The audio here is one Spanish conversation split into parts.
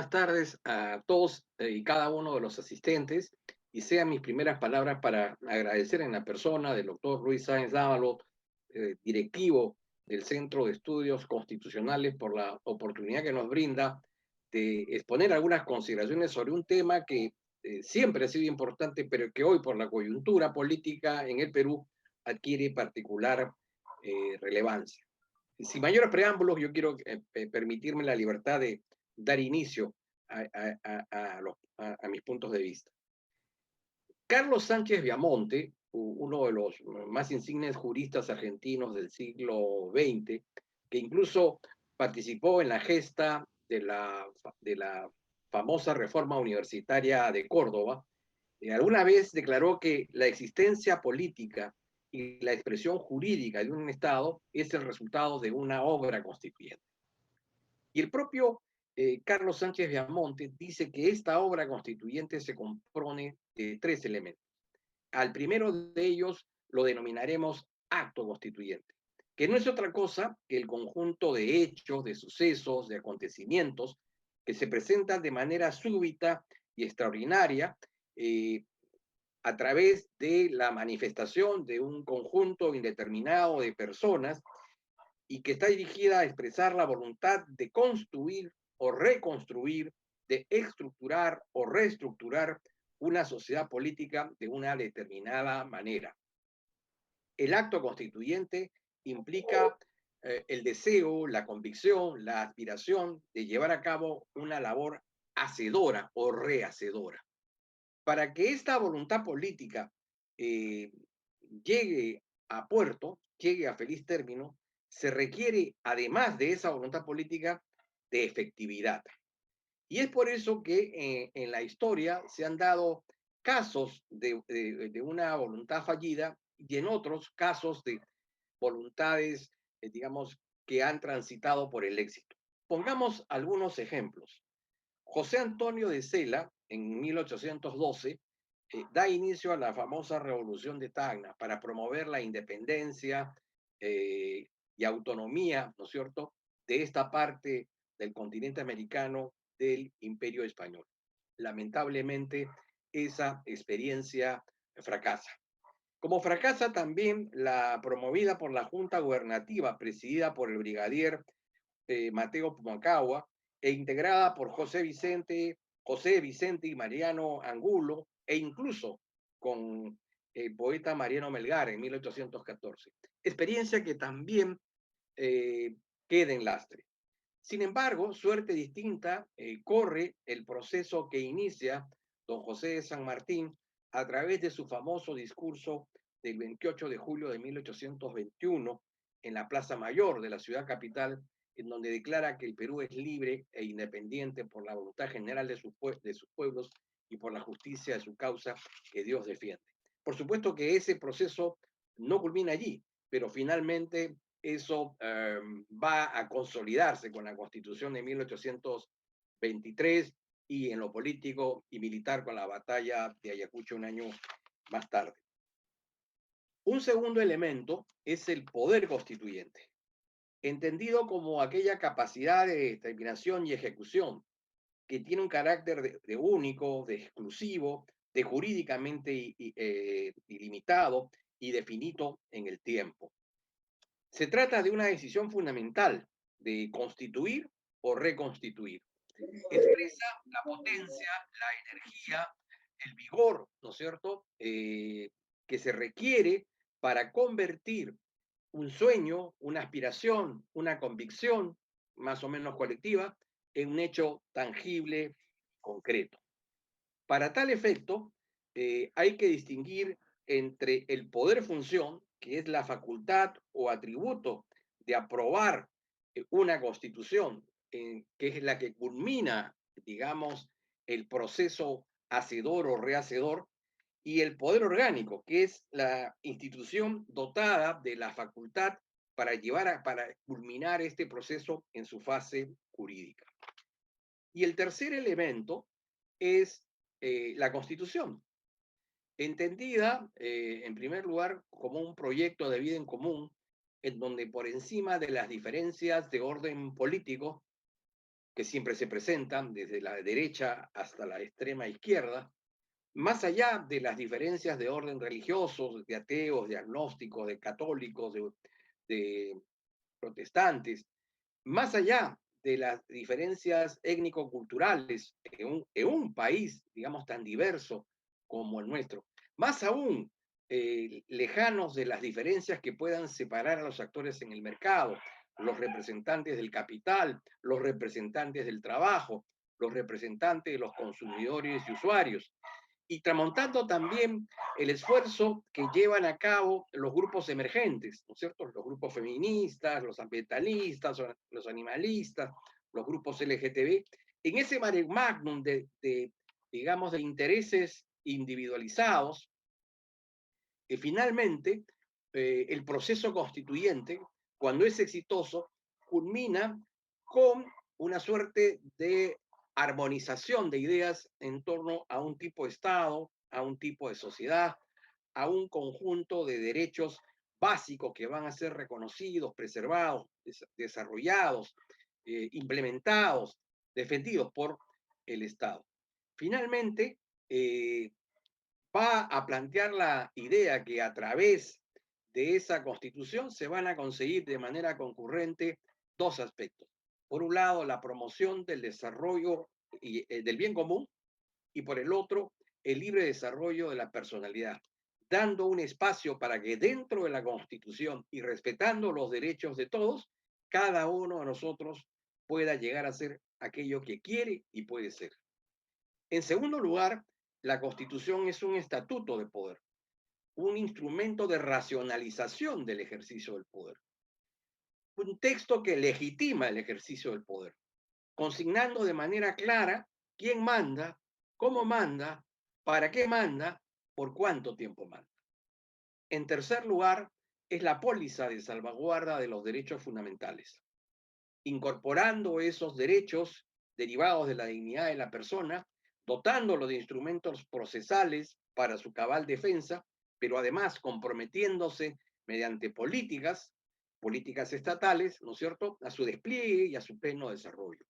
buenas tardes a todos y cada uno de los asistentes y sean mis primeras palabras para agradecer en la persona del doctor Luis Sáenz Dávalo, directivo del Centro de Estudios Constitucionales, por la oportunidad que nos brinda de exponer algunas consideraciones sobre un tema que siempre ha sido importante, pero que hoy por la coyuntura política en el Perú adquiere particular relevancia. Sin mayores preámbulos, yo quiero permitirme la libertad de dar inicio a mis puntos de vista. Carlos Sánchez Viamonte, uno de los más insignes juristas argentinos del siglo XX, que incluso participó en la gesta de la famosa reforma universitaria de Córdoba, alguna vez declaró que la existencia política y la expresión jurídica de un Estado es el resultado de una obra constituyente. Y el propio Carlos Sánchez Viamonte dice que esta obra constituyente se compone de tres elementos. Al primero de ellos lo denominaremos acto constituyente, que no es otra cosa que el conjunto de hechos, de sucesos, de acontecimientos que se presentan de manera súbita y extraordinaria a través de la manifestación de un conjunto indeterminado de personas y que está dirigida a expresar la voluntad de construir o reconstruir, de estructurar o reestructurar una sociedad política de una determinada manera. El acto constituyente implica el deseo, la convicción, la aspiración de llevar a cabo una labor hacedora o rehacedora. Para que esta voluntad política eh, llegue a puerto, llegue a feliz término, se requiere, además de esa voluntad política, de efectividad. Y es por eso que en la historia se han dado casos de una voluntad fallida y en otros casos de voluntades, digamos, que han transitado por el éxito. Pongamos algunos ejemplos. José Antonio de Cela, en 1812, da inicio a la famosa Revolución de Tacna para promover la independencia y autonomía, ¿no es cierto?, de esta parte del continente americano del Imperio Español. Lamentablemente, esa experiencia fracasa. Como fracasa también la promovida por la Junta Gubernativa, presidida por el brigadier Mateo Pumacahua, e integrada por José Vicente y Mariano Angulo, e incluso con el poeta Mariano Melgar en 1814. Experiencia que también queda en lastre. Sin embargo, suerte distinta corre el proceso que inicia don José de San Martín a través de su famoso discurso del 28 de julio de 1821 en la Plaza Mayor de la ciudad capital, en donde declara que el Perú es libre e independiente por la voluntad general de sus pueblos y por la justicia de su causa que Dios defiende. Por supuesto que ese proceso no culmina allí, pero finalmente eso va a consolidarse con la Constitución de 1823 y en lo político y militar con la batalla de Ayacucho un año más tarde. Un segundo elemento es el poder constituyente, entendido como aquella capacidad de determinación y ejecución que tiene un carácter de único, de exclusivo, de jurídicamente ilimitado y definido en el tiempo. Se trata de una decisión fundamental de constituir o reconstituir. Expresa la potencia, la energía, el vigor, ¿no es cierto?, que se requiere para convertir un sueño, una aspiración, una convicción más o menos colectiva en un hecho tangible, concreto. Para tal efecto, hay que distinguir entre el poder-función, que es la facultad o atributo de aprobar una constitución, que es la que culmina, digamos, el proceso hacedor o rehacedor, y el poder orgánico, que es la institución dotada de la facultad para para culminar este proceso en su fase jurídica. Y el tercer elemento es la Constitución, entendida en primer lugar como un proyecto de vida en común, en donde por encima de las diferencias de orden político que siempre se presentan desde la derecha hasta la extrema izquierda, más allá de las diferencias de orden religiosos, de ateos, de agnósticos, de católicos, de protestantes, más allá de las diferencias étnico-culturales en un país, digamos, tan diverso como el nuestro, más aún lejanos de las diferencias que puedan separar a los actores en el mercado, los representantes del capital, los representantes del trabajo, los representantes de los consumidores y usuarios, y tramontando también el esfuerzo que llevan a cabo los grupos emergentes, ¿no es cierto? Los grupos feministas, los ambientalistas, los animalistas, los grupos LGTB, en ese mare magnum digamos, de intereses individualizados, finalmente el proceso constituyente, cuando es exitoso, culmina con una suerte de armonización de ideas en torno a un tipo de Estado, a un tipo de sociedad, a un conjunto de derechos básicos que van a ser reconocidos, preservados, desarrollados, implementados, defendidos por el Estado. Finalmente, va a plantear la idea que a través de esa constitución se van a conseguir de manera concurrente dos aspectos. Por un lado, la promoción del desarrollo y, del bien común, y por el otro, el libre desarrollo de la personalidad, dando un espacio para que dentro de la Constitución y respetando los derechos de todos, cada uno de nosotros pueda llegar a ser aquello que quiere y puede ser. En segundo lugar, la Constitución es un estatuto de poder, un instrumento de racionalización del ejercicio del poder, un texto que legitima el ejercicio del poder, consignando de manera clara quién manda, cómo manda, para qué manda, por cuánto tiempo manda. En tercer lugar, es la póliza de salvaguarda de los derechos fundamentales, incorporando esos derechos derivados de la dignidad de la persona, dotándolo de instrumentos procesales para su cabal defensa, pero además comprometiéndose mediante políticas estatales, ¿no es cierto?, a su despliegue y a su pleno desarrollo.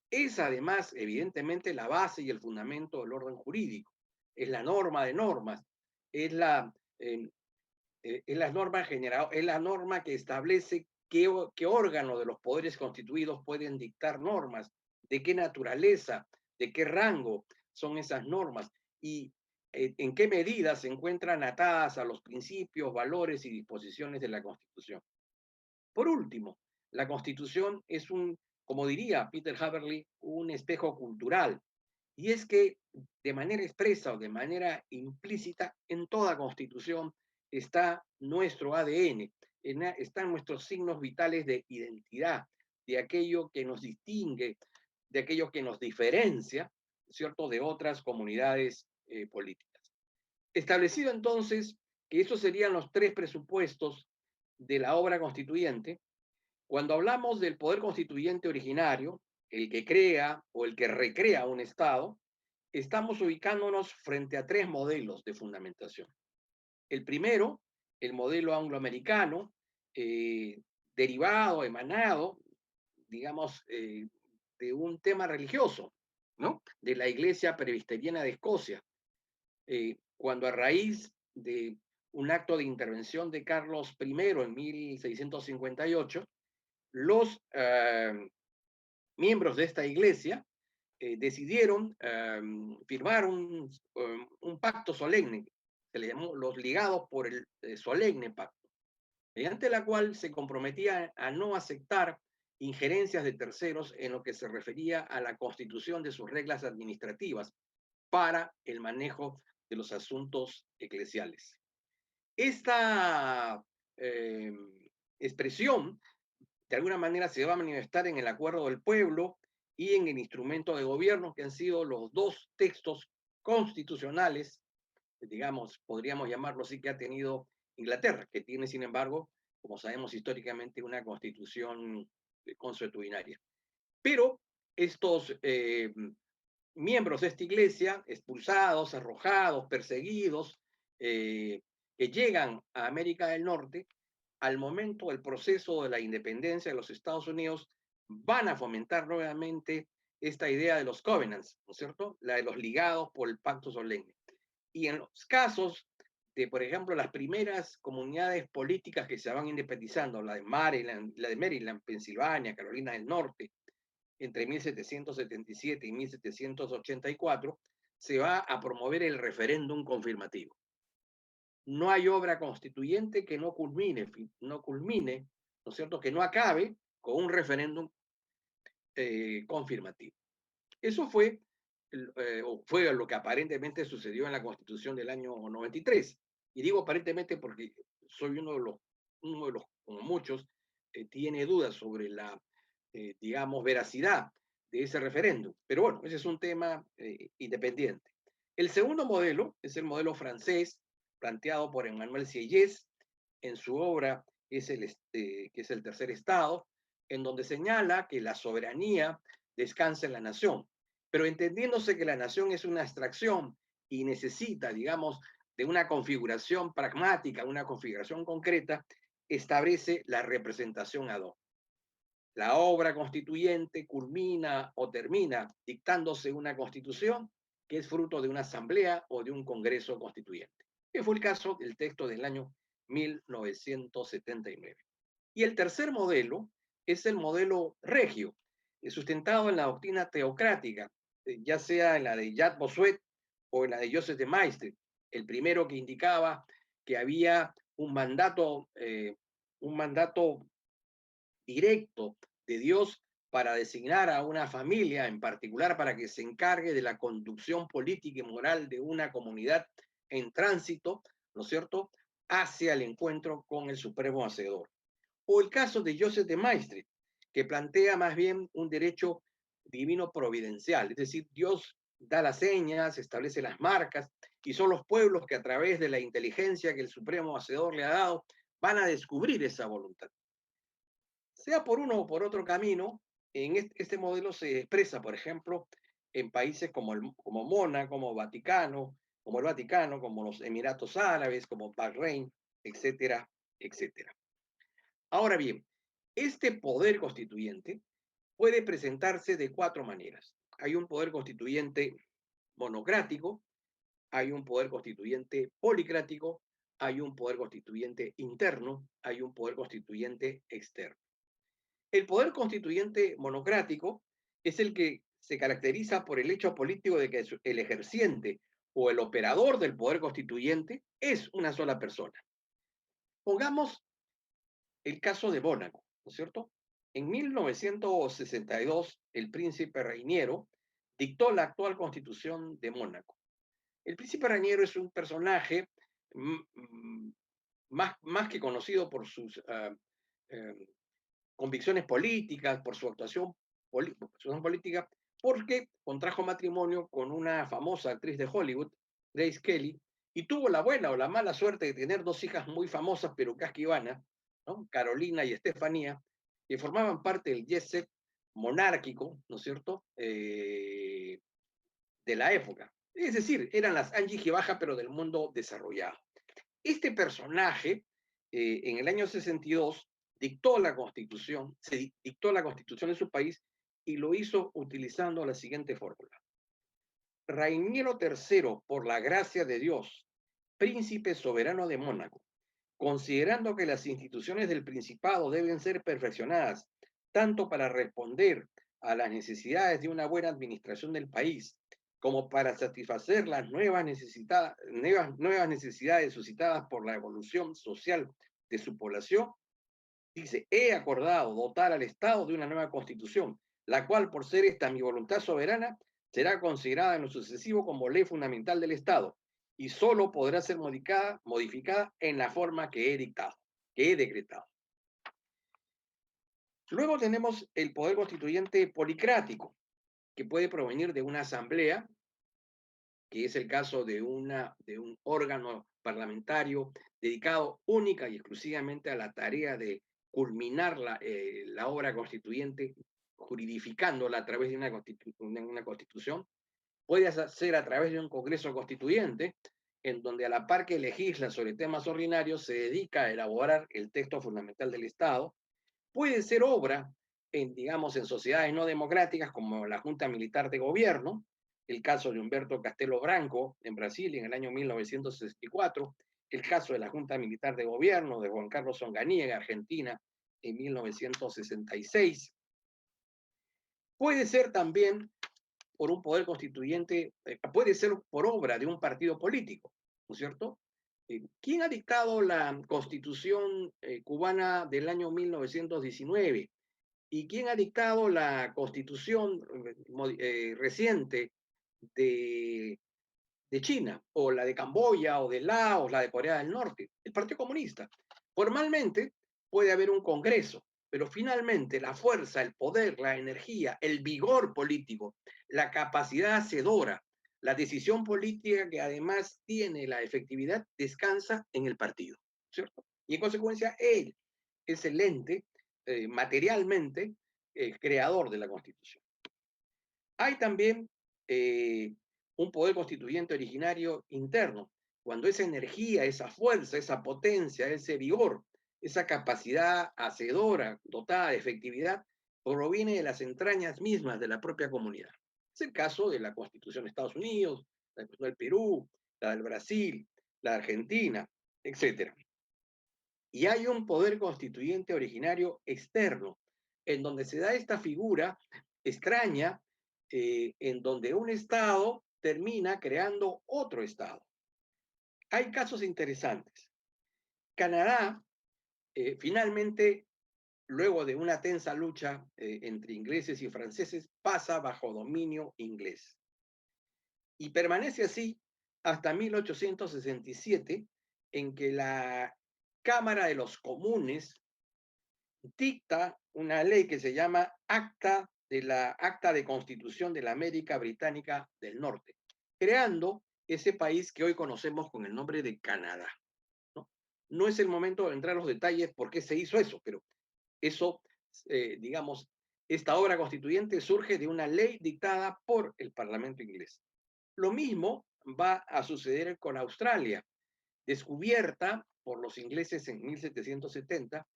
Es además, evidentemente, la base y el fundamento del orden jurídico. Es la norma de normas, es la norma general, es la norma que establece qué órgano de los poderes constituidos pueden dictar normas, de qué naturaleza, de qué rango son esas normas y en qué medida se encuentran atadas a los principios, valores y disposiciones de la Constitución. Por último, la Constitución es como diría Peter Haberly, un espejo cultural. Y es que de manera expresa o de manera implícita, en toda Constitución está nuestro ADN, están nuestros signos vitales de identidad, de aquello que nos distingue, de aquello que nos diferencia, ¿cierto?, de otras comunidades políticas. Establecido entonces que esos serían los tres presupuestos de la obra constituyente, cuando hablamos del poder constituyente originario, el que crea o el que recrea un Estado, estamos ubicándonos frente a tres modelos de fundamentación. El primero, el modelo angloamericano, derivado, emanado, digamos, de un tema religioso, ¿no? De la Iglesia Presbiteriana de Escocia, cuando a raíz de un acto de intervención de Carlos I en 1658, los miembros de esta iglesia decidieron firmar un pacto solemne, se le llamó los ligados por el solemne pacto, mediante la cual se comprometía a no aceptar injerencias de terceros en lo que se refería a la constitución de sus reglas administrativas para el manejo de los asuntos eclesiales. Esta expresión de alguna manera se va a manifestar en el acuerdo del pueblo y en el instrumento de gobierno, que han sido los dos textos constitucionales, digamos, podríamos llamarlo así, que ha tenido Inglaterra, que tiene, sin embargo, como sabemos históricamente, una constitución consuetudinaria. Pero estos miembros de esta iglesia, expulsados, arrojados, perseguidos, que llegan a América del Norte, al momento del proceso de la independencia de los Estados Unidos, van a fomentar nuevamente esta idea de los covenants, ¿no es cierto? La de los ligados por el pacto solemne. Y en los casos de, por ejemplo, las primeras comunidades políticas que se van independizando, la de Maryland, Pensilvania, Carolina del Norte, entre 1777 y 1784, se va a promover el referéndum confirmativo. No hay obra constituyente que no culmine, ¿no es cierto?, que no acabe con un referéndum confirmativo. Eso fue lo que aparentemente sucedió en la Constitución del año 93. Y digo aparentemente porque soy uno de los como muchos, tiene dudas sobre la, digamos, veracidad de ese referéndum. Pero bueno, ese es un tema independiente. El segundo modelo es el modelo francés, planteado por Emmanuel Sieyès en su obra, que es el tercer estado, en donde señala que la soberanía descansa en la nación, pero entendiéndose que la nación es una abstracción y necesita, digamos, de una configuración pragmática, una configuración concreta, establece la representación ad hoc. La obra constituyente culmina o termina dictándose una constitución que es fruto de una asamblea o de un congreso constituyente, que fue el caso del texto del año 1979. Y el tercer modelo es el modelo regio, sustentado en la doctrina teocrática, ya sea en la de Jacques Bossuet o en la de Joseph de Maistre. El primero que indicaba que había un mandato directo de Dios para designar a una familia en particular para que se encargue de la conducción política y moral de una comunidad en tránsito, ¿no es cierto?, hacia el encuentro con el Supremo Hacedor. O el caso de Joseph de Maistre, que plantea más bien un derecho divino providencial, es decir, Dios da las señas, establece las marcas, y son los pueblos que a través de la inteligencia que el Supremo Hacedor le ha dado, van a descubrir esa voluntad. Sea por uno o por otro camino, en este modelo se expresa, por ejemplo, en países como Mónaco, como el Vaticano, como los Emiratos Árabes, como Bahrein, etcétera, etcétera. Ahora bien, este poder constituyente puede presentarse de cuatro maneras. Hay un poder constituyente monocrático, hay un poder constituyente policrático, hay un poder constituyente interno, hay un poder constituyente externo. El poder constituyente monocrático es el que se caracteriza por el hecho político de que el ejerciente o el operador del poder constituyente es una sola persona. Pongamos el caso de Mónaco, ¿no es cierto? En 1962, el príncipe Reiniero dictó la actual constitución de Mónaco. El príncipe Reiniero es un personaje más que conocido por sus convicciones políticas, por su actuación política, porque contrajo matrimonio con una famosa actriz de Hollywood, Grace Kelly, y tuvo la buena o la mala suerte de tener dos hijas muy famosas, pero casquivanas, ¿no?, Carolina y Estefanía, que formaban parte del jet set monárquico, ¿no es cierto?, de la época. Es decir, eran las Angie Gibaja, pero del mundo desarrollado. Este personaje, en el año 62, se dictó la constitución de su país y lo hizo utilizando la siguiente fórmula. Rainiero III, por la gracia de Dios, príncipe soberano de Mónaco, considerando que las instituciones del Principado deben ser perfeccionadas tanto para responder a las necesidades de una buena administración del país, como para satisfacer las nuevas necesidades suscitadas por la evolución social de su población, dice, he acordado dotar al Estado de una nueva constitución, la cual, por ser esta mi voluntad soberana, será considerada en lo sucesivo como ley fundamental del Estado y solo podrá ser modificada en la forma que he decretado. Luego tenemos el poder constituyente policrático, que puede provenir de una asamblea, que es el caso de un órgano parlamentario dedicado única y exclusivamente a la tarea de culminar la obra constituyente, juridificándola a través de una constitución. Puede ser a través de un congreso constituyente, en donde a la par que legisla sobre temas ordinarios, se dedica a elaborar el texto fundamental del Estado. Puede ser obra digamos, en sociedades no democráticas como la Junta Militar de Gobierno, el caso de Humberto Castelo Branco en Brasil en el año 1964, el caso de la Junta Militar de Gobierno de Juan Carlos Onganía en Argentina en 1966. Puede ser también por un poder constituyente, puede ser por obra de un partido político, ¿no es cierto? ¿Quién ha dictado la constitución cubana del año 1919? ¿Y quién ha dictado la constitución reciente de, de China, o la de Camboya, o de Laos, la de Corea del Norte? El Partido Comunista. Formalmente puede haber un congreso, pero finalmente la fuerza, el poder, la energía, el vigor político, la capacidad hacedora, la decisión política que además tiene la efectividad, descansa en el partido, ¿cierto? Y en consecuencia, él es el ente materialmente creador de la Constitución. Hay también un poder constituyente originario interno, cuando esa energía, esa fuerza, esa potencia, ese vigor, esa capacidad hacedora, dotada de efectividad, proviene de las entrañas mismas de la propia comunidad. Es el caso de la Constitución de Estados Unidos, la Constitución del Perú, la del Brasil, la de Argentina, etc. Y hay un poder constituyente originario externo, en donde se da esta figura extraña, en donde un Estado termina creando otro Estado. Hay casos interesantes. Canadá, finalmente, luego de una tensa lucha entre ingleses y franceses, pasa bajo dominio inglés. Y permanece así hasta 1867, en que la Cámara de los Comunes dicta una ley que se llama Acta de Constitución de la América Británica del Norte, creando ese país que hoy conocemos con el nombre de Canadá. ¿No? No es el momento de entrar a los detalles por qué se hizo eso, pero eso, digamos, esta obra constituyente surge de una ley dictada por el Parlamento inglés. Lo mismo va a suceder con Australia, descubierta por los ingleses en 1770,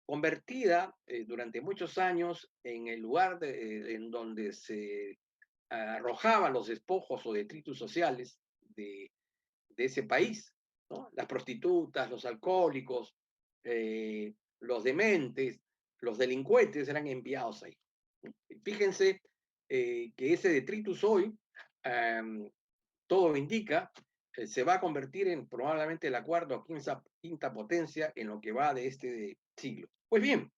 convertida durante muchos años en el lugar en donde se arrojaban los despojos o detritus sociales de ese país, ¿no? Las prostitutas, los alcohólicos, los dementes, los delincuentes eran enviados ahí. Fíjense que ese detritus hoy, todo indica, se va a convertir en probablemente la cuarta o quinta potencia en lo que va de este siglo. Pues bien,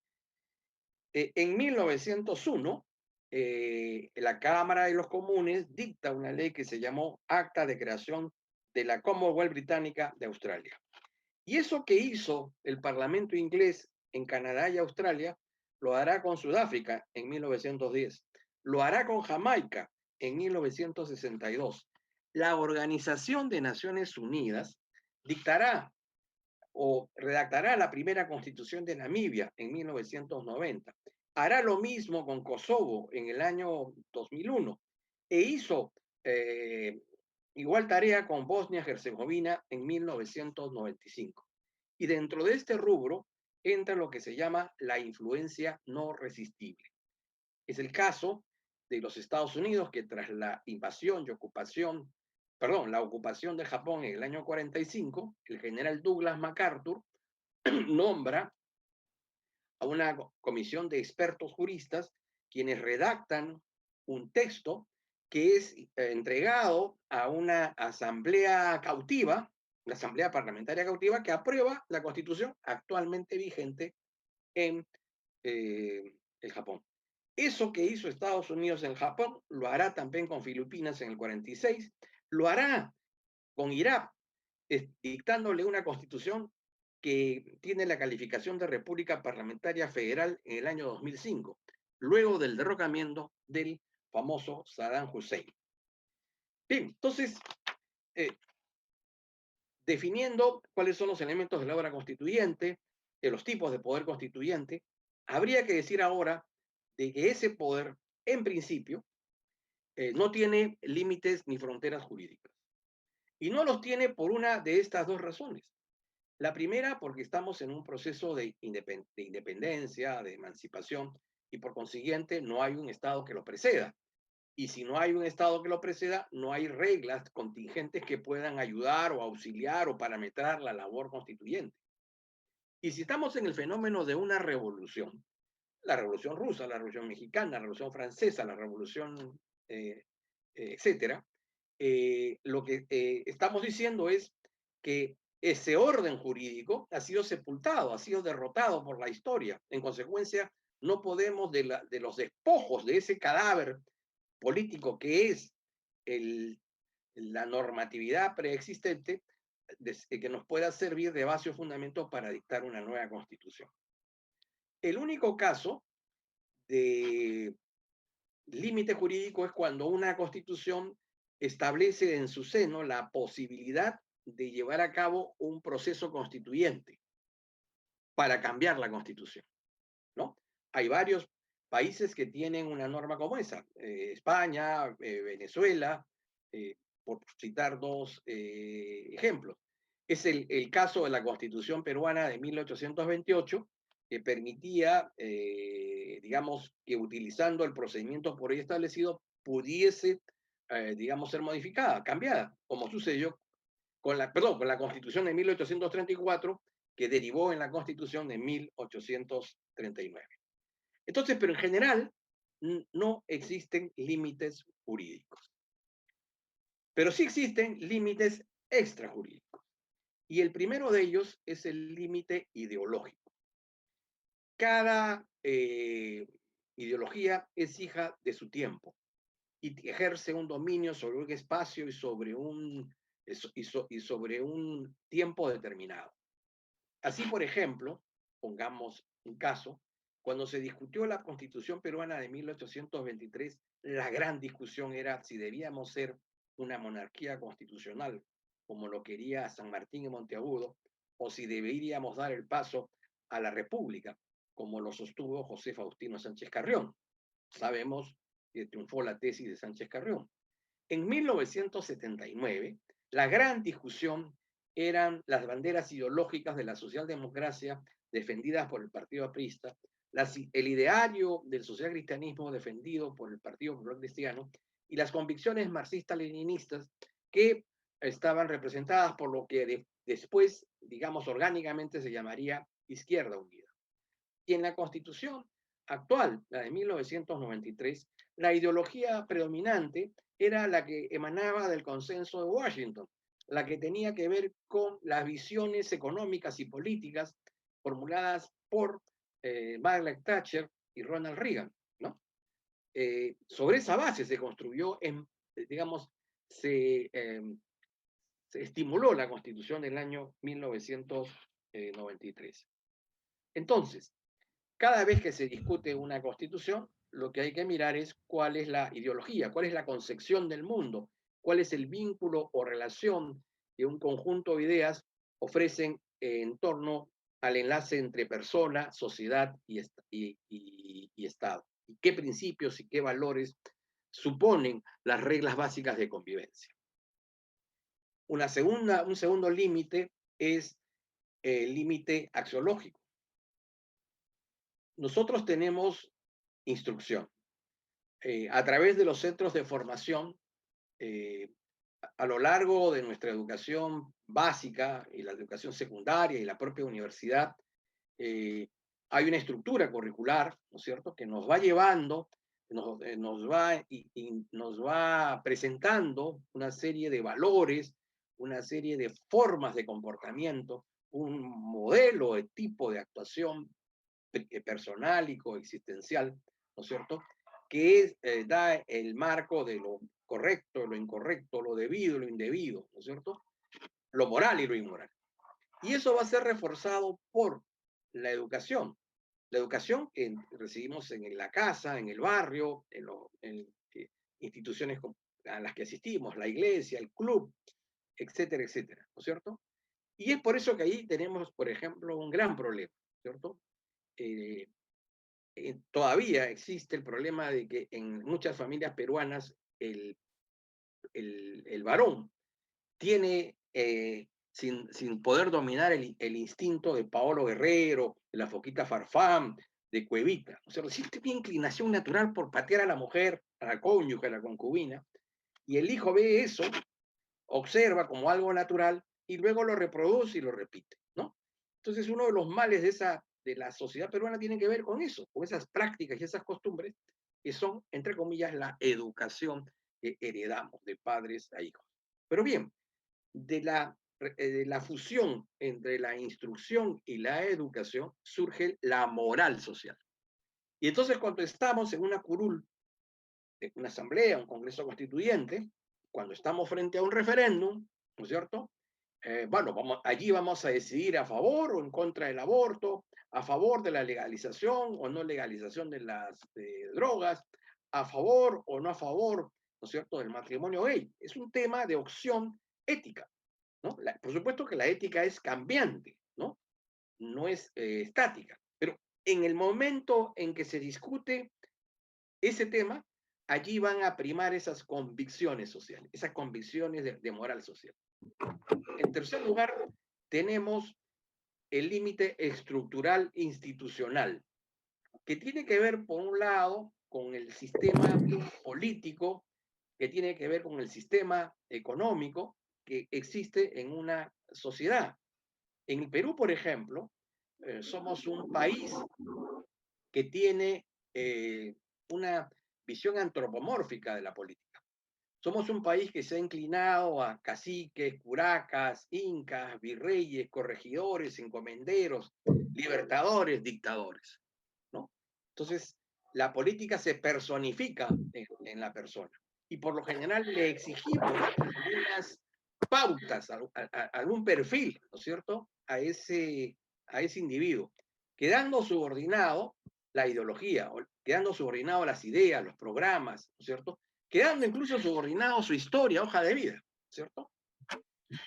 en 1901, la Cámara de los Comunes dicta una ley que se llamó Acta de Creación de la Commonwealth Británica de Australia. Y eso que hizo el Parlamento inglés en Canadá y Australia, lo hará con Sudáfrica en 1910, lo hará con Jamaica en 1962. La Organización de Naciones Unidas dictará o redactará la primera constitución de Namibia en 1990. Hará lo mismo con Kosovo en el año 2001 e hizo igual tarea con Bosnia-Herzegovina en 1995. Y dentro de este rubro entra lo que se llama la influencia no resistible. Es el caso de los Estados Unidos, que tras la invasión y ocupación, la ocupación de Japón en el año 45, el general Douglas MacArthur nombra a una comisión de expertos juristas quienes redactan un texto que es entregado a una asamblea cautiva, la asamblea parlamentaria cautiva, que aprueba la constitución actualmente vigente en el Japón. Eso que hizo Estados Unidos en Japón, lo hará también con Filipinas en el 46, lo hará con Irak, dictándole una constitución que tiene la calificación de República Parlamentaria Federal en el año 2005, luego del derrocamiento del famoso Saddam Hussein. Bien, entonces, definiendo cuáles son los elementos de la obra constituyente, de los tipos de poder constituyente, habría que decir ahora de que ese poder, en principio, no tiene límites ni fronteras jurídicas. Y no los tiene por una de estas dos razones. La primera, porque estamos en un proceso de independencia, de emancipación, y por consiguiente no hay un Estado que lo preceda. Y si no hay un Estado que lo preceda, no hay reglas contingentes que puedan ayudar o auxiliar o parametrar la labor constituyente. Y si estamos en el fenómeno de una revolución, la revolución rusa, la revolución mexicana, la revolución francesa, la revolución, etcétera, lo que estamos diciendo es que ese orden jurídico ha sido sepultado, ha sido derrotado por la historia. En consecuencia, no podemos de los despojos de ese cadáver político que es la normatividad preexistente, que nos pueda servir de base o fundamento para dictar una nueva constitución. El único caso de límite jurídico es cuando una constitución establece en su seno la posibilidad de llevar a cabo un proceso constituyente para cambiar la constitución, ¿no? Hay varios países que tienen una norma como esa, España, Venezuela, por citar dos ejemplos. Es el caso de la Constitución peruana de 1828, que permitía, digamos, que utilizando el procedimiento por ahí establecido, pudiese, digamos, ser modificada, cambiada, como sucedió con la Constitución de 1834, que derivó en la Constitución de 1839. Entonces, pero en general, no existen límites jurídicos. Pero sí existen límites extrajurídicos. Y el primero de ellos es el límite ideológico. Cada ideología es hija de su tiempo y ejerce un dominio sobre un espacio y sobre un tiempo determinado. Así, por ejemplo, pongamos un caso, cuando se discutió la Constitución peruana de 1823, la gran discusión era si debíamos ser una monarquía constitucional, como lo quería San Martín y Monteagudo, o si deberíamos dar el paso a la república, como lo sostuvo José Faustino Sánchez Carrión. Sabemos que triunfó la tesis de Sánchez Carrión. En 1979, la gran discusión eran las banderas ideológicas de la socialdemocracia defendidas por el Partido Aprista, el ideario del socialcristianismo defendido por el Partido Popular Cristiano y las convicciones marxistas-leninistas que estaban representadas por lo que después, digamos, orgánicamente se llamaría Izquierda Unida. Y en la Constitución actual, la de 1993, la ideología predominante era la que emanaba del consenso de Washington, la que tenía que ver con las visiones económicas y políticas formuladas por Margaret Thatcher y Ronald Reagan, ¿no? Sobre esa base se construyó, digamos, se estimuló la Constitución del año 1993. Entonces, cada vez que se discute una constitución, lo que hay que mirar es cuál es la ideología, cuál es la concepción del mundo, cuál es el vínculo o relación que un conjunto de ideas ofrecen en torno al enlace entre persona, sociedad y Estado. Y qué principios y qué valores suponen las reglas básicas de convivencia. Un segundo límite es el límite axiológico. Nosotros tenemos instrucción. A través de los centros de formación, a lo largo de nuestra educación básica y la educación secundaria y la propia universidad, hay una estructura curricular, ¿no es cierto?, que nos va llevando, nos va presentando una serie de valores, una serie de formas de comportamiento, un modelo de tipo de actuación personal y coexistencial, ¿no es cierto?, que da el marco de lo correcto, lo incorrecto, lo debido, lo indebido, ¿no es cierto?, lo moral y lo inmoral. Y eso va a ser reforzado por la educación. La educación que recibimos en la casa, en el barrio, en instituciones a las que asistimos, la iglesia, el club, etcétera, etcétera, ¿no es cierto? Y es por eso que ahí tenemos, por ejemplo, un gran problema, ¿cierto? Todavía existe el problema de que en muchas familias peruanas el varón tiene, sin poder dominar el instinto de Paolo Guerrero, de la Foquita Farfán, de cuevita, ¿no es cierto? Si tiene inclinación natural por patear a la mujer, a la cónyuge, a la concubina, y el hijo ve eso, observa como algo natural y luego lo reproduce y lo repite, ¿no? Entonces uno de los males de la sociedad peruana tiene que ver con eso, con esas prácticas y esas costumbres que son, entre comillas, la educación que heredamos de padres a hijos. Pero bien, de la fusión entre la instrucción y la educación surge la moral social. Y entonces cuando estamos en una curul, en una asamblea, un congreso constituyente, cuando estamos frente a un referéndum, ¿no es cierto? Bueno, allí vamos a decidir a favor o en contra del aborto, a favor de la legalización o no legalización de las drogas, a favor o no a favor, ¿no es cierto?, del matrimonio gay. Es un tema de opción ética, ¿no? Por supuesto que la ética es cambiante, ¿no? No es estática, pero en el momento en que se discute ese tema, allí van a primar esas convicciones sociales, esas convicciones de moral social. En tercer lugar, tenemos el límite estructural institucional, que tiene que ver, por un lado, con el sistema político, que tiene que ver con el sistema económico que existe en una sociedad. En el Perú, por ejemplo, somos un país que tiene una visión antropomórfica de la política. Somos un país que se ha inclinado a caciques, curacas, incas, virreyes, corregidores, encomenderos, libertadores, dictadores, ¿no? Entonces, la política se personifica en la persona y por lo general le exigimos algunas pautas, algún perfil, ¿no es cierto?, a ese individuo, quedando subordinado la ideología, quedando subordinado las ideas, los programas, ¿no es cierto?, quedando incluso subordinado su historia, hoja de vida, ¿cierto?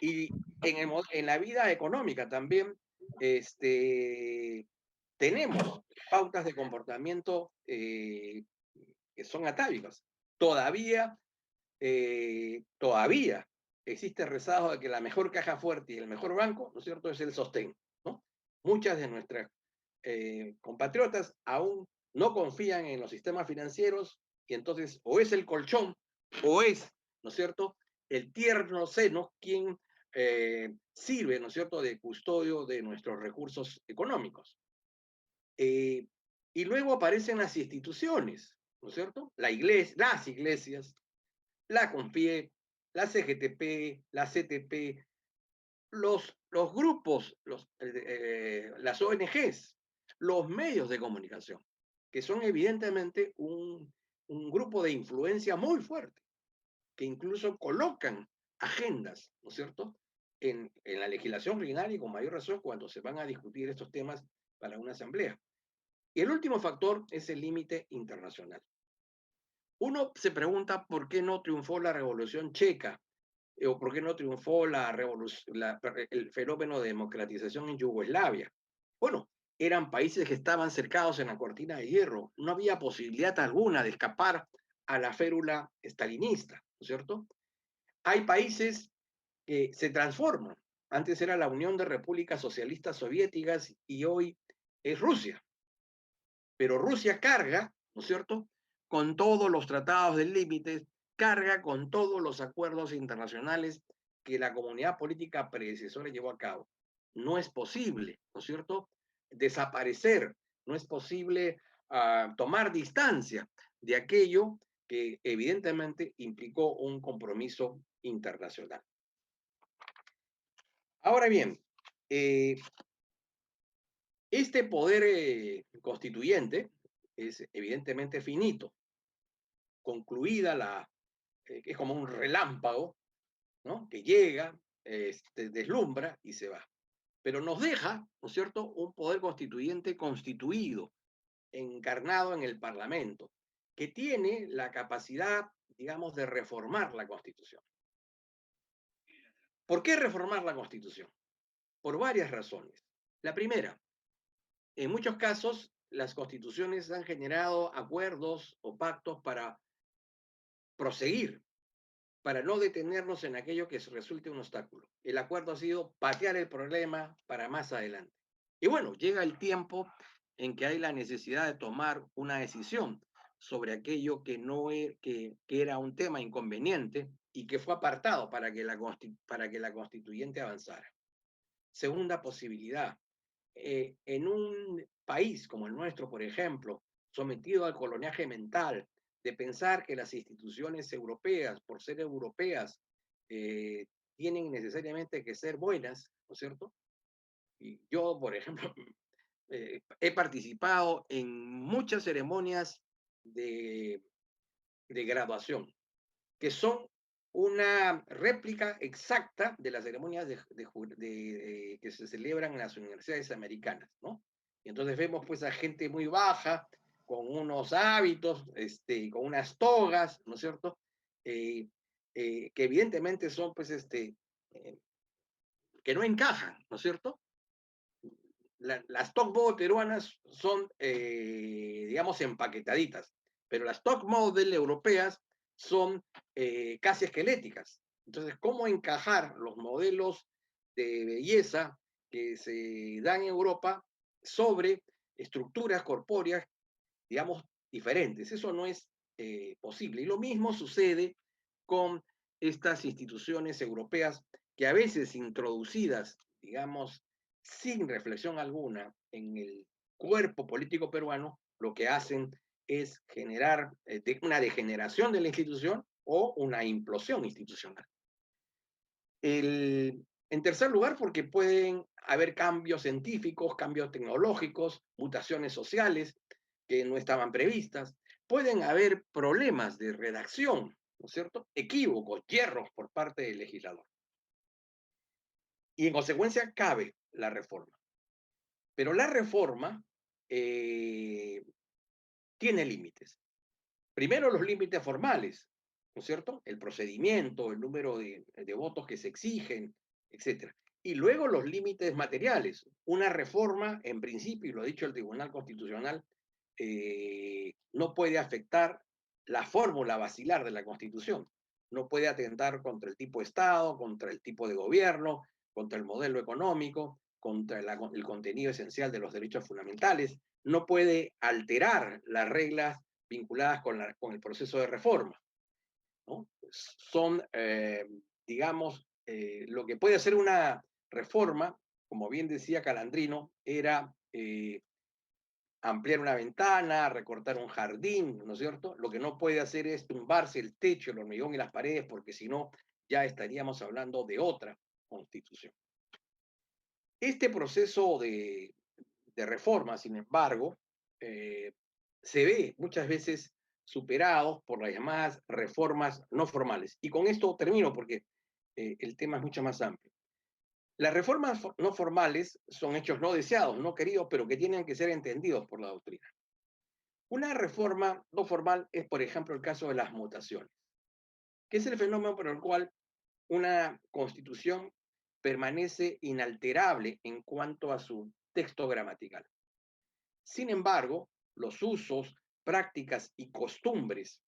Y en la vida económica también tenemos pautas de comportamiento que son atávicas. Todavía existe rezago de que la mejor caja fuerte y el mejor banco, ¿no es cierto?, es el sostén, ¿no? Muchas de nuestras compatriotas aún no confían en los sistemas financieros y entonces o es el colchón o es, ¿no es cierto?, el tierno seno quien sirve, ¿no es cierto?, de custodio de nuestros recursos económicos. Y luego aparecen las instituciones, ¿no es cierto? Las iglesias, la CONFIEP, la CGTP, la CTP, los grupos, las ONGs, los medios de comunicación, que son evidentemente un grupo de influencia muy fuerte, que incluso colocan agendas, ¿no es cierto?, en la legislación ordinaria y con mayor razón cuando se van a discutir estos temas para una asamblea. Y el último factor es el límite internacional. Uno se pregunta por qué no triunfó la Revolución Checa o por qué no triunfó el fenómeno de democratización en Yugoslavia. Bueno, eran países que estaban cercados en la cortina de hierro. No había posibilidad alguna de escapar a la férula estalinista, ¿no es cierto? Hay países que se transforman. Antes era la Unión de Repúblicas Socialistas Soviéticas y hoy es Rusia. Pero Rusia carga, ¿no es cierto?, con todos los tratados de límites, carga con todos los acuerdos internacionales que la comunidad política predecesora llevó a cabo. No es posible, ¿no es cierto?, desaparecer, no es posible tomar distancia de aquello que evidentemente implicó un compromiso internacional. Ahora bien, este poder constituyente es evidentemente finito. Concluida es como un relámpago, ¿no?, que llega, deslumbra y se va. Pero nos deja, ¿no es cierto?, un poder constituyente constituido, encarnado en el Parlamento, que tiene la capacidad, digamos, de reformar la Constitución. ¿Por qué reformar la Constitución? Por varias razones. La primera, en muchos casos, las constituciones han generado acuerdos o pactos para proseguir, para no detenernos en aquello que resulte un obstáculo. El acuerdo ha sido patear el problema para más adelante. Y bueno, llega el tiempo en que hay la necesidad de tomar una decisión sobre aquello que, no que era un tema inconveniente y que fue apartado para que la constituyente avanzara. Segunda posibilidad, en un país como el nuestro, por ejemplo, sometido al coloniaje mental, de pensar que las instituciones europeas, por ser europeas, eh, tienen necesariamente que ser buenas, ¿no es cierto? Y yo, por ejemplo, he participado en muchas ceremonias de, de graduación, que son una réplica exacta de las ceremonias que se celebran en las universidades americanas, ¿no? Y entonces vemos pues a gente muy baja, con unos hábitos, con unas togas, ¿no es cierto? Que evidentemente son pues eh, que no encajan, ¿no es cierto? Las top model peruanas son, digamos, empaquetaditas, pero las top model europeas son casi esqueléticas. Entonces, ¿cómo encajar los modelos de belleza que se dan en Europa sobre estructuras corpóreas, digamos, diferentes? Eso no es posible. Y lo mismo sucede con estas instituciones europeas que a veces introducidas, digamos, sin reflexión alguna en el cuerpo político peruano, lo que hacen es generar una degeneración de la institución o una implosión institucional. En tercer lugar, porque pueden haber cambios científicos, cambios tecnológicos, mutaciones sociales que no estaban previstas. Pueden haber problemas de redacción, ¿no es cierto? Equívocos, hierros por parte del legislador. Y en consecuencia cabe la reforma. Pero la reforma tiene límites. Primero, los límites formales, ¿no es cierto? El procedimiento, el número de votos que se exigen, etcétera. Y luego los límites materiales. Una reforma, en principio, y lo ha dicho el Tribunal Constitucional, no puede afectar la fórmula basilar de la Constitución. No puede atentar contra el tipo de Estado, contra el tipo de gobierno, contra el modelo económico, contra el contenido esencial de los derechos fundamentales. No puede alterar las reglas vinculadas con el proceso de reforma, ¿no? Son, digamos, lo que puede hacer una reforma, como bien decía Calandrino, era ampliar una ventana, recortar un jardín, ¿no es cierto? Lo que no puede hacer es tumbarse el techo, el hormigón y las paredes, porque si no, ya estaríamos hablando de otra constitución. Este proceso de reforma, sin embargo, se ve muchas veces superados por las llamadas reformas no formales. Y con esto termino porque el tema es mucho más amplio. Las reformas no formales son hechos no deseados, no queridos, pero que tienen que ser entendidos por la doctrina. Una reforma no formal es, por ejemplo, el caso de las mutaciones, que es el fenómeno por el cual una constitución permanece inalterable en cuanto a su texto gramatical. Sin embargo, los usos, prácticas y costumbres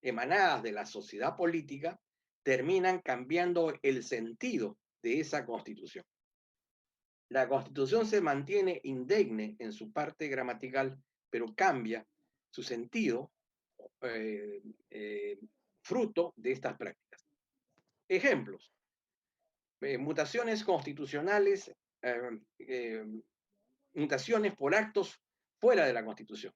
emanadas de la sociedad política terminan cambiando el sentido de esa constitución. La constitución se mantiene indemne en su parte gramatical, pero cambia su sentido eh, eh, fruto de estas prácticas. Ejemplos, mutaciones constitucionales, eh, mutaciones por actos fuera de la Constitución.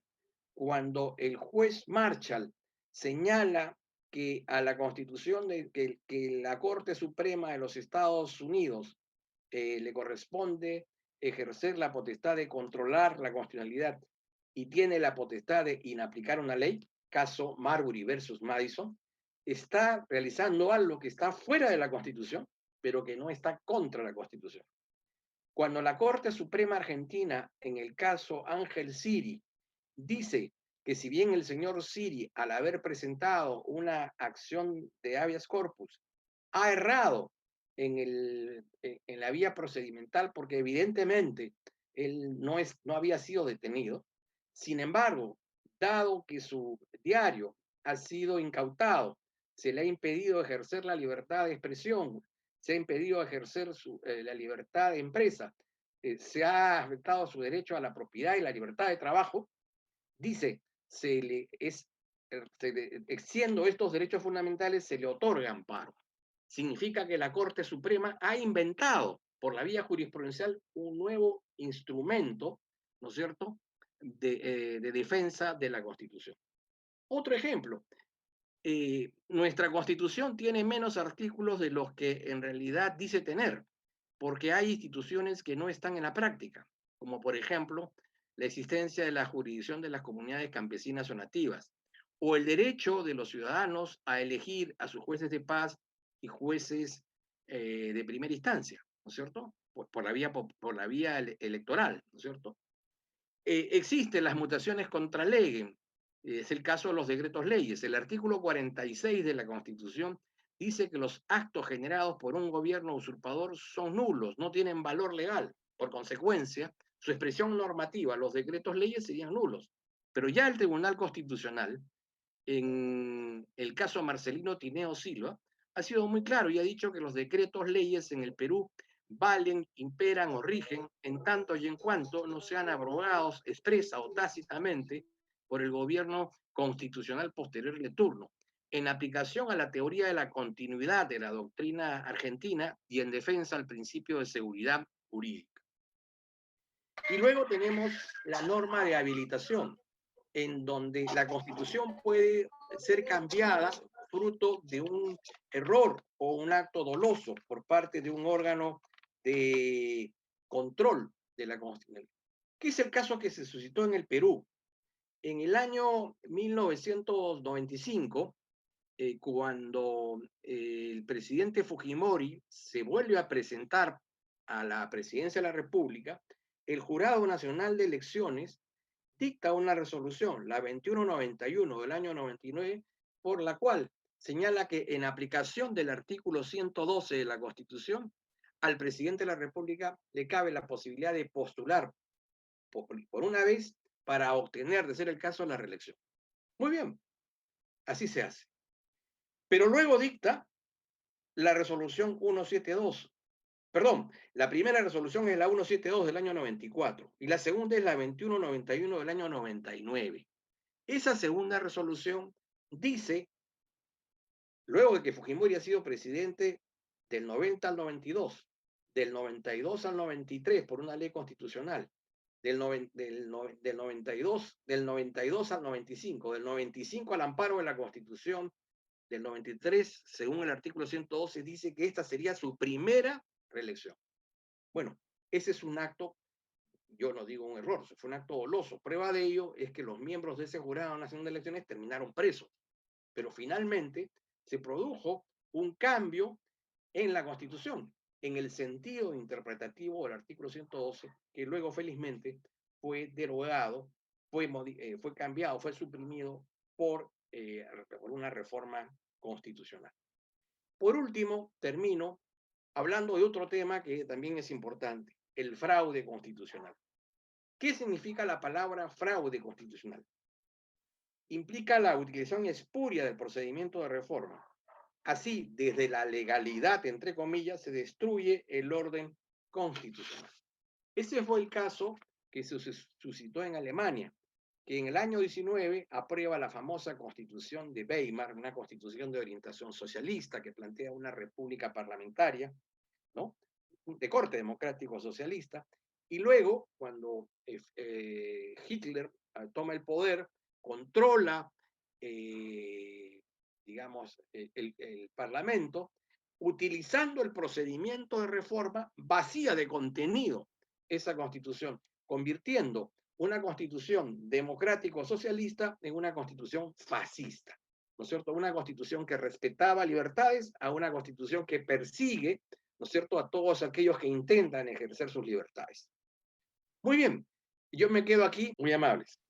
Cuando el juez Marshall señala que a la Constitución, que la Corte Suprema de los Estados Unidos le corresponde ejercer la potestad de controlar la constitucionalidad y tiene la potestad de inaplicar una ley, caso Marbury versus Madison, está realizando algo que está fuera de la Constitución, pero que no está contra la Constitución. Cuando la Corte Suprema Argentina, en el caso Ángel Siri, dice que si bien el señor Siri, al haber presentado una acción de habeas corpus, ha errado en la vía procedimental porque evidentemente él no había sido detenido, sin embargo, dado que su diario ha sido incautado, se le ha impedido ejercer la libertad de expresión, se ha impedido ejercer la libertad de empresa, se ha afectado su derecho a la propiedad y la libertad de trabajo, dice, siendo estos derechos fundamentales, se le otorga amparo. Significa que la Corte Suprema ha inventado, por la vía jurisprudencial, un nuevo instrumento, ¿no es cierto?, de defensa de la Constitución. Otro ejemplo, nuestra Constitución tiene menos artículos de los que en realidad dice tener, porque hay instituciones que no están en la práctica, como por ejemplo la existencia de la jurisdicción de las comunidades campesinas o nativas, o el derecho de los ciudadanos a elegir a sus jueces de paz y jueces de primera instancia, ¿no es cierto? Por la vía electoral, ¿no es cierto? Existen las mutaciones contra ley, es el caso de los decretos leyes. El artículo 46 de la Constitución dice que los actos generados por un gobierno usurpador son nulos, no tienen valor legal. Por consecuencia, su expresión normativa, los decretos leyes serían nulos. Pero ya el Tribunal Constitucional, en el caso Marcelino Tineo Silva, ha sido muy claro y ha dicho que los decretos leyes en el Perú valen, imperan o rigen en tanto y en cuanto no sean abrogados expresa o tácitamente por el gobierno constitucional posterior de turno, en aplicación a la teoría de la continuidad de la doctrina argentina y en defensa al principio de seguridad jurídica. Y luego tenemos la norma de habilitación, en donde la Constitución puede ser cambiada fruto de un error o un acto doloso por parte de un órgano de control de la Constitución, que es el caso que se suscitó en el Perú. En el año 1995, cuando el presidente Fujimori se vuelve a presentar a la presidencia de la República, el Jurado Nacional de Elecciones dicta una resolución, la 2191 del año 99, por la cual señala que en aplicación del artículo 112 de la Constitución, al presidente de la República le cabe la posibilidad de postular por una vez para obtener, de ser el caso, la reelección. Muy bien, así se hace. Pero luego dicta la resolución 172. Perdón, la primera resolución es la 172 del año 94 y la segunda es la 2191 del año 99. Esa segunda resolución dice, luego de que Fujimori ha sido presidente del 90 al 92, del 92 al 93 por una ley constitucional, del 92 al 95, del 95 al amparo de la Constitución, del 93, según el artículo 112, dice que esta sería su primera reelección. Bueno, ese es un acto, yo no digo un error, fue un acto doloso. Prueba de ello es que los miembros de ese Jurado Nacional de Elecciones terminaron presos, pero finalmente se produjo un cambio en la Constitución, en el sentido interpretativo del artículo 112, que luego felizmente fue derogado, fue cambiado, fue suprimido por una reforma constitucional. Por último, termino hablando de otro tema que también es importante, el fraude constitucional. ¿Qué significa la palabra fraude constitucional? Implica la utilización espuria del procedimiento de reforma. Así, desde la legalidad, entre comillas, se destruye el orden constitucional. Ese fue el caso que se suscitó en Alemania, que en el año 19 aprueba la famosa Constitución de Weimar, una constitución de orientación socialista que plantea una república parlamentaria, ¿no?, de corte democrático socialista, y luego, cuando Hitler toma el poder, controla, digamos, el Parlamento, utilizando el procedimiento de reforma, vacía de contenido esa constitución, convirtiendo una constitución democrático-socialista en una constitución fascista, ¿no es cierto? Una constitución que respetaba libertades a una constitución que persigue, ¿no es cierto?, a todos aquellos que intentan ejercer sus libertades. Muy bien, yo me quedo aquí, muy amables.